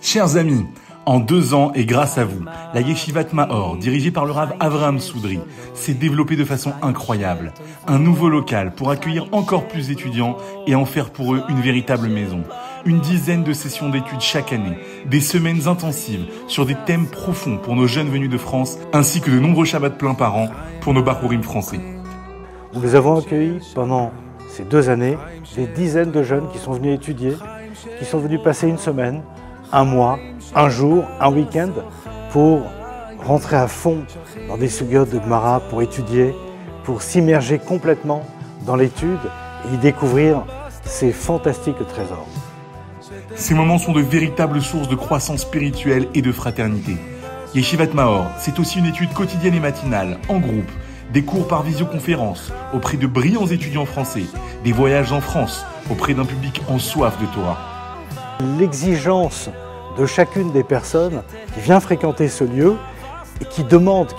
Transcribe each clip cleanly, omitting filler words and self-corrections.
Chers amis, en 2 ans et grâce à vous, la Yeshivat Maor, dirigée par le Rav Avraham Soudry, s'est développée de façon incroyable. Un nouveau local pour accueillir encore plus d'étudiants et en faire pour eux une véritable maison. Une dizaine de sessions d'études chaque année, des semaines intensives sur des thèmes profonds pour nos jeunes venus de France, ainsi que de nombreux Shabbats pleins par an pour nos Bachurim français. Nous avons accueilli pendant ces 2 années des dizaines de jeunes qui sont venus étudier, qui sont venus passer une semaine, un mois, un jour, un week-end pour rentrer à fond dans des sugyotes de Gemara, pour étudier, pour s'immerger complètement dans l'étude et y découvrir ces fantastiques trésors. Ces moments sont de véritables sources de croissance spirituelle et de fraternité. Yeshivat Maor, c'est aussi une étude quotidienne et matinale, en groupe, des cours par visioconférence auprès de brillants étudiants français, des voyages en France auprès d'un public en soif de Torah. L'exigence de chacune des personnes qui vient fréquenter ce lieu et qui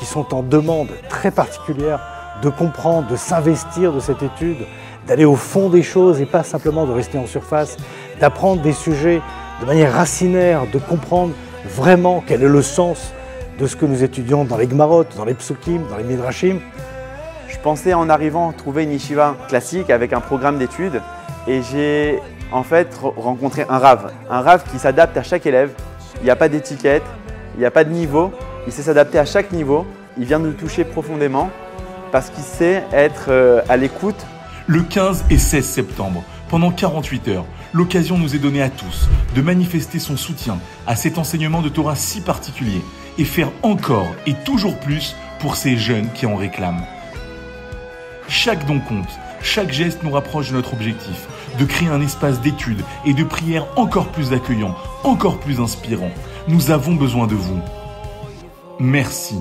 sont en demande très particulière de comprendre, de s'investir de cette étude, d'aller au fond des choses et pas simplement de rester en surface, d'apprendre des sujets de manière racinaire, de comprendre vraiment quel est le sens de ce que nous étudions dans les Gemarot, dans les Psukim, dans les Midrashim. Je pensais en arrivant trouver une yeshiva classique avec un programme d'études et j'ai en fait rencontré un Rav qui s'adapte à chaque élève. Il n'y a pas d'étiquette, il n'y a pas de niveau, il sait s'adapter à chaque niveau. Il vient nous toucher profondément parce qu'il sait être à l'écoute. Le 15 et 16 septembre, pendant 48 heures, l'occasion nous est donnée à tous de manifester son soutien à cet enseignement de Torah si particulier et faire encore et toujours plus pour ces jeunes qui en réclament. Chaque don compte, chaque geste nous rapproche de notre objectif, de créer un espace d'étude et de prière encore plus accueillant, encore plus inspirant. Nous avons besoin de vous. Merci.